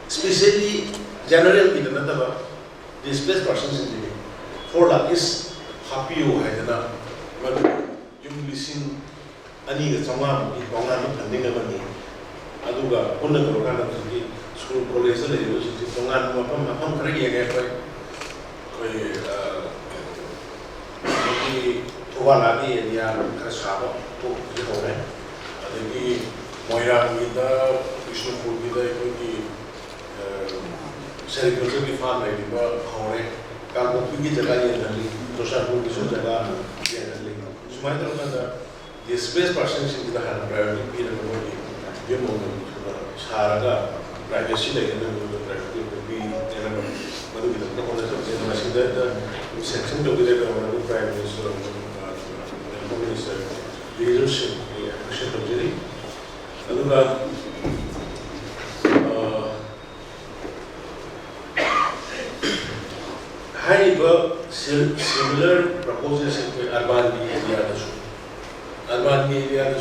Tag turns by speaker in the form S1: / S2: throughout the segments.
S1: especially general displaced persons in the 4 lakh is happy you haidana madu yum lising ani ga chama bi tonga no funding amani aduga punna ko kana ki school college le university tonga no mapam khare ye ga koi ki wala ni area ka sabo to ki hore adagi moira ni da Vishnupur ki da ki sericulture की farm है डिबा हमारे कागज की जगह ये नली तो शायद वो किसी जगह ये नली सुमाई तो ना ये स्पेस पर्सन की तरह है प्राइवेट भी ना वो ये मोड़ सारा का प्राइवेसी लगे ना वो प्राइवेट भी ना मतलब कि तो कौन सा चीज़ ना सीधा सेक्शन जो भी रहेगा वो प्राइवेट सो कम्युनिस्ट लीडरशिप ये एक्शन तो जरी अदुगा similar proposals in urban area urban area the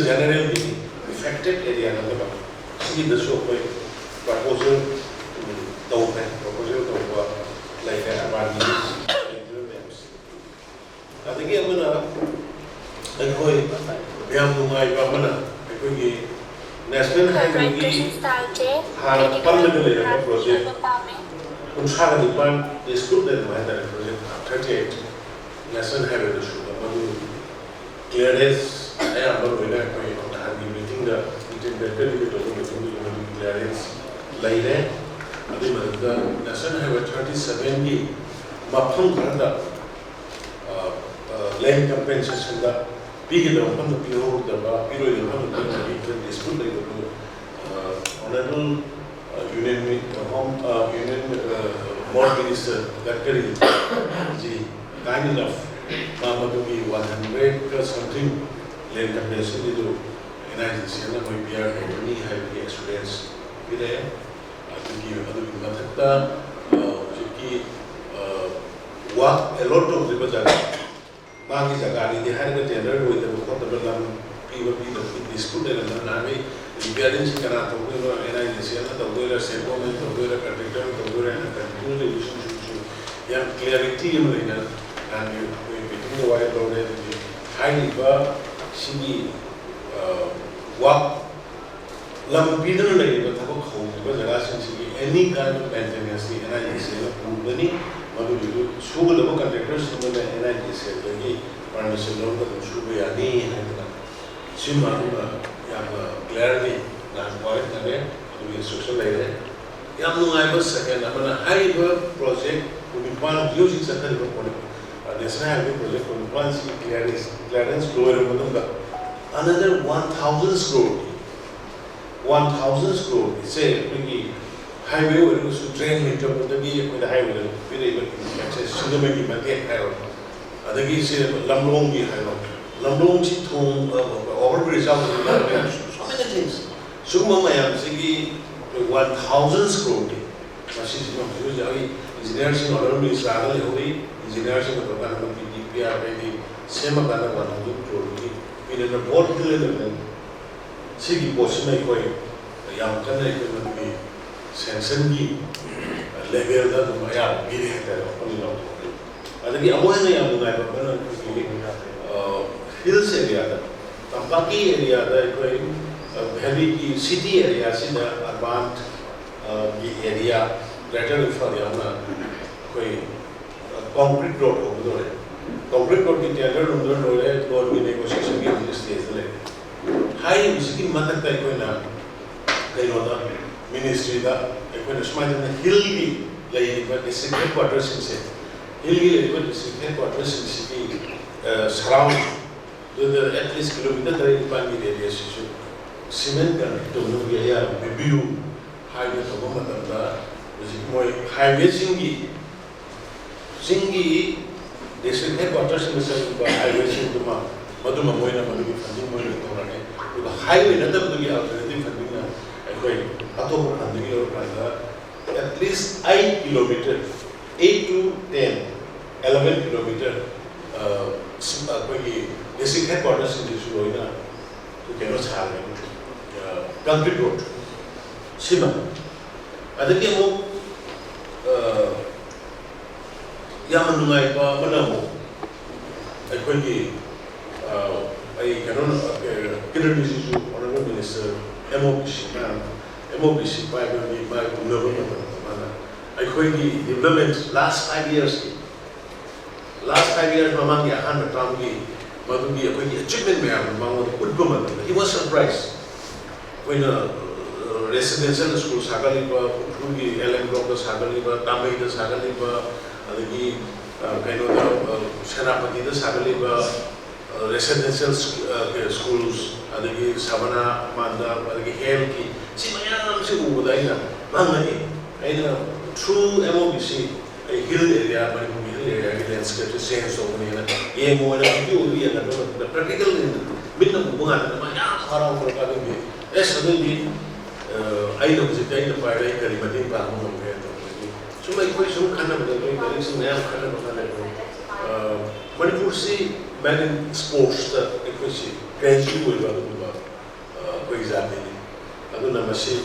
S1: generally affected area see the show proposal like urban I think I'm gonna national highway project Unshara Dipan is good than my project 38 national highway to shoot clearance. I am not going to be meeting the clearance later. The national highway 37 Mapam Granda land compensation the big from the Piro, the Piro is good. Honorable Union More Minister Pirakkhre the kind enough MAMI 100 something land compensation to NICC and my PR company have the experience with there. I think you have to Mathata work a lot of the Bazaar. Mark is a guy, they had a tender with the people the school and the Nami. Parents cannot talk to NICC, the way a settlement, the way a contractor, the way a continued relationship, young clarity and between the white road and the high Singgi walk Lampidal Leiba home because the last any kind of maintenance, the NICC, Mudani, Madu, Sugar the contractors, the NICC, the permission of the Shubiyani and Simma. Clarity not quite again to be social later. I was second, I'm a high project to be one of using certain national highway project for the clearance lower another 1,000 crore. 1,000 crore. It's a highway where you should drain into the highway, very able to access Singgi Mate. Other is Lamlongi Lamlong Chitong overbridge out so many things. Summa Mayam Singgi 1,000 crore. Engineers in order to travel, engineers in the Program PDPR, same kind of 1,000 crore. In a board level, Singgi Posima Koi, the young country will be Singgi level that Maya be there. I think I'm hills area, Tampaki area, heavy city area, urban area, greater for the concrete road over there. Concrete road in the other road, we negotiation in this stage. High visiting Mother Taikona, ministry, the Hilly, like the secret quarters in City. Hilly, the secret quarters in City, surround at least kilometer in Pani areas. Cement to review highway to Gomatanda, highway Singgi, district headquarters in the highway to Maduma Moina, Madu funding the highway, another alternative funding, Atomo and at least 8 kilometers, 8 to 10, 11 kilometers, district headquarters in this Roina to Kenos Highway. Country road. Sima. Adagi mo yaman nungai pa manamu akhoi gi ai kanon kiranisi ju honorable minister MOBC by mana akhoi gi development last 5 years mamang ya han tam gi madu gi akhoi gi achievement mayam mango utbama he was surprised when residential school sagaliba ugi LM block sagaliba tamai da sagaliba adagi kaino da Sanapati da sagaliba residential schools adagi Savana Manda adagi Helki si mayam si ubudaina mangani aina through MOBC a hill area Manipur hill area landscape change so many na ye mo na video ri na the practical minna bunga na mayam harau ko ka bi suddenly I know that I know why I carry my name back home. So my question kind of the reason I am kind of Manipur see man in sports that I question gradually will go example. I don't know machine.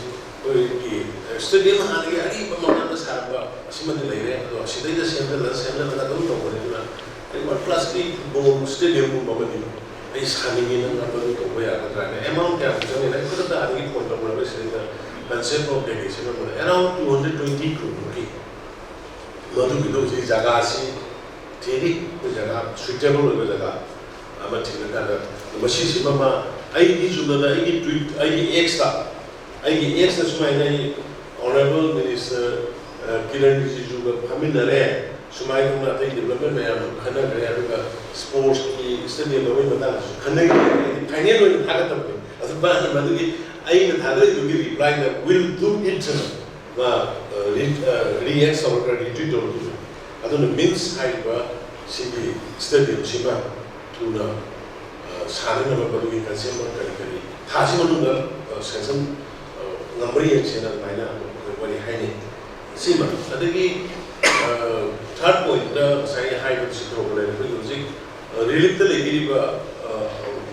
S1: Stadium hari hari pemain besar apa asyik mana lagi tu asyik dah sendal tak tahu apa ni tu. Kalau plus di bawah stadium pun bawa ni. Is coming in and number to where amount of the other point of concept of dedication around 220 crore. Madu Bido is Jagasi, Teddy, the Jaga, suitable with the Jaga, Amatina, the machine Mama, I need to know that I get extra. I get extra to my honorable minister, Kiran Diju, Haminare. Sumai ko na tayo development mayam khana kaya sports ki stadium away mata khana kanya no thagat tapke asba na maduri ai na thagat to reply that will do it react or retreat or adon means hai ba Singgi stadium sima to na sare na maduri consumer kari thasi manunga sanction number ye chena maina ko ni hai ni sima adagi third point saya high with problem music relief the lady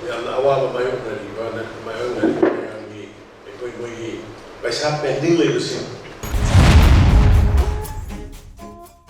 S1: yang awal mayo ngari ba na mayo ngari yang di ekoi paisa pending le lusin